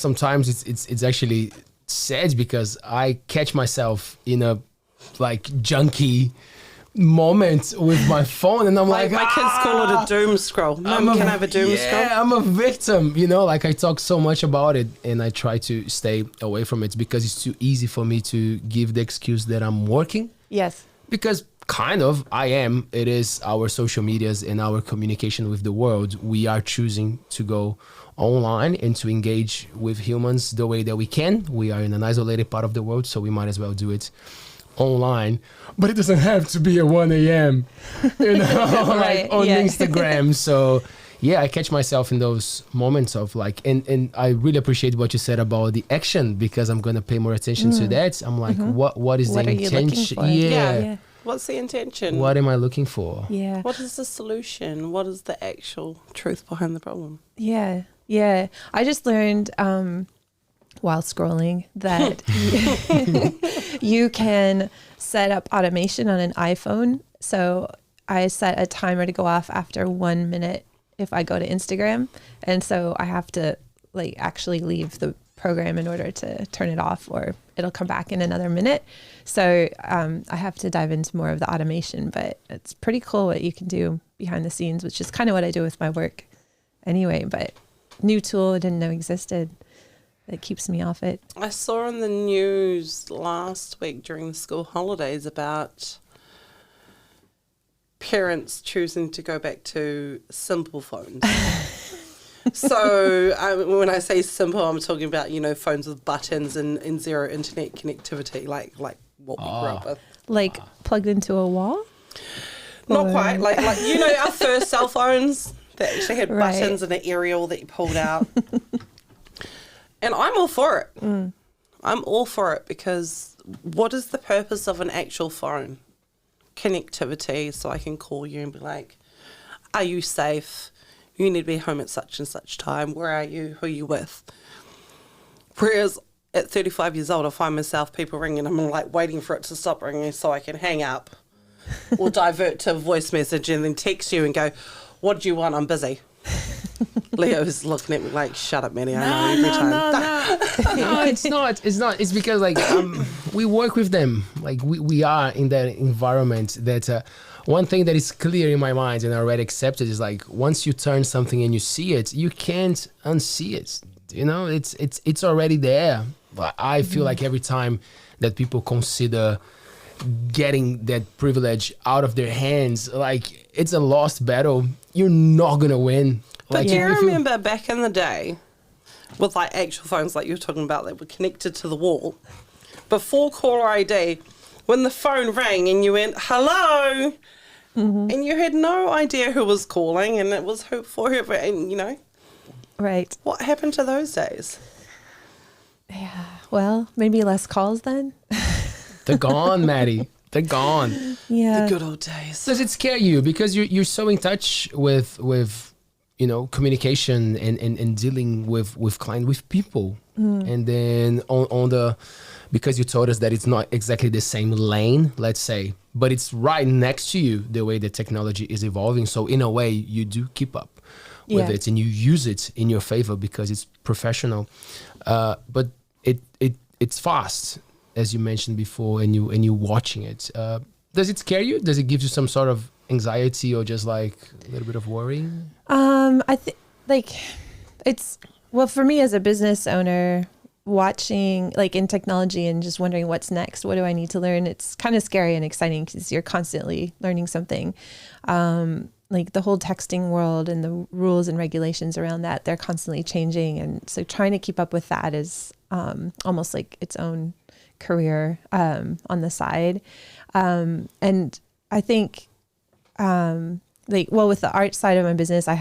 sometimes it's actually sad because I catch myself in a like junky moment with my phone, and I'm like my kids call it a doom scroll. Mom, can I have a doom scroll? Yeah, I'm a victim, you know, like I talk so much about it and I try to stay away from it because it's too easy for me to give the excuse that I'm working. Yes. Because kind of I am. It is our social medias and our communication with the world. We are choosing to go online and to engage with humans the way that we can. We are in an isolated part of the world, so we might as well do it online. But it doesn't have to be at 1 a.m. you know, Right, like on yeah. Instagram. So yeah, I catch myself in those moments of like, and I really appreciate what you said about the action, because I'm gonna pay more attention to that. I'm like, what is What the are you looking intention? for? Yeah. What's the intention? What am I looking for? Yeah. What is the solution? What is the actual truth behind the problem? Yeah. Yeah. I just learned while scrolling that you can set up automation on an iPhone. So I set a timer to go off after 1 minute if I go to Instagram. And so I have to like actually leave the program in order to turn it off, or it'll come back in another minute. So I have to dive into more of the automation, but it's pretty cool what you can do behind the scenes, which is kind of what I do with my work anyway. But new tool I didn't know existed that keeps me off it. I saw in the news last week during the school holidays about parents choosing to go back to simple phones. So when I say simple, I'm talking about, you know, phones with buttons and zero internet connectivity, like what we grew up with. Like plugged into a wall? Not quite. Like you know, our first cell phones that actually had Right. buttons and an aerial that you pulled out. And I'm all for it. I'm all for it, because what is the purpose of an actual phone? Connectivity, so I can call you and be like, are you safe? You need to be home at such and such time. Where are you? Who are you with? Whereas at 35 years old, I find myself people ringing, I'm like waiting for it to stop ringing so I can hang up or divert to a voice message and then text you and go, what do you want? I'm busy. Leo's looking at me like, shut up, Maddie. I know every time. No, it's not. It's not. It's because like we work with them. Like we are in that environment that one thing that is clear in my mind and I already accepted is like once you turn something and you see it, you can't unsee it. You know, it's already there. But I feel like every time that people consider getting that privilege out of their hands, like it's a lost battle. You're not gonna win. But Like, do you if remember back in the day with like actual phones like you were talking about that were connected to the wall, before caller ID, when the phone rang and you went, hello, and you had no idea who was calling and it was who for whoever, and you know. Right. What happened to those days? Yeah. Well, maybe less calls then. They're gone, Maddie. They're gone. Yeah. The good old days. Does it scare you because you're so in touch with you know, communication and dealing with client, with people, and then on the, because you told us that it's not exactly the same lane, let's say, but it's right next to you the way the technology is evolving. So in a way, you do keep up with it and you use it in your favor because it's professional, but it's fast, as you mentioned before, and you watching it. Does it scare you? Does it give you some sort of anxiety or just like a little bit of worry? I think like it's, well, for me as a business owner, watching like in technology and just wondering what's next, what do I need to learn? It's kind of scary and exciting because you're constantly learning something. Like the whole texting world and the rules and regulations around that, they're constantly changing. And so trying to keep up with that is almost like its own career on the side. And I think with the art side of my business, I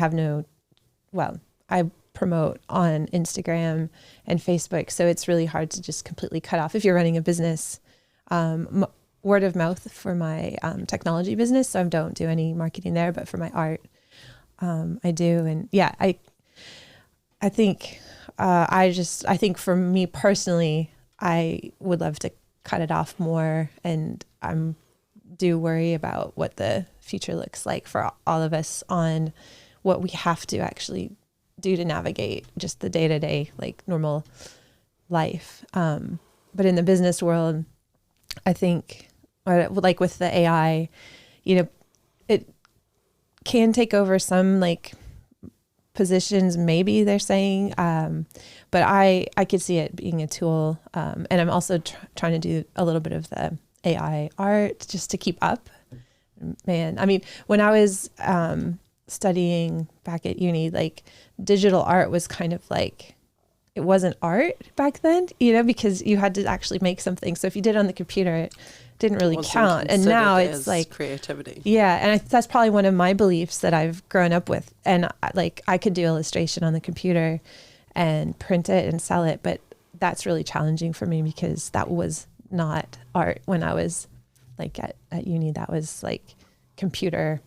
promote on Instagram and Facebook. So it's really hard to just completely cut off if you're running a business. Word of mouth for my technology business. So I don't do any marketing there, but for my art, I do. And yeah, I think for me personally, I would love to cut it off more, and do worry about what the future looks like for all of us on what we have to actually do to navigate just the day-to-day, like normal life. But in the business world, I think like with the AI, you know, it can take over some like positions, maybe they're saying, but I could see it being a tool. And I'm also trying to do a little bit of the AI art just to keep up. Man, I mean, when I was studying back at uni, like digital art was kind of like, it wasn't art back then, you know, because you had to actually make something. So if you did it on the computer, it didn't really count. And now it's like creativity. Yeah. And that's probably one of my beliefs that I've grown up with. And like, I could do illustration on the computer and print it and sell it, but that's really challenging for me because that was not art when I was like at uni. That was like computer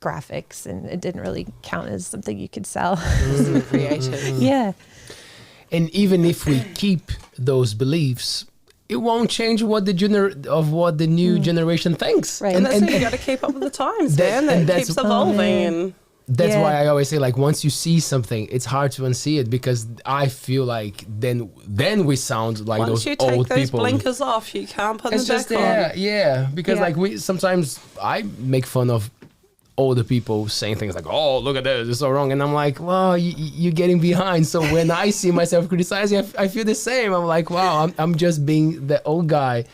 graphics, and it didn't really count as something you could sell. Creative. Yeah. And even if we keep those beliefs, it won't change what the new generation thinks. Right. And that's why you got to keep up with the times, Dan. It keeps evolving. And that's why I always say, like, once you see something, it's hard to unsee it, because I feel like then we sound like once those you old take those people. blinkers off, you can't put It's them just back on. yeah, because like sometimes I make fun of older people saying things like, "Oh, look at this, it's so wrong," and I'm like, "Wow, you're getting behind." So when I see myself criticizing, I feel the same. I'm like, "Wow, I'm just being the old guy."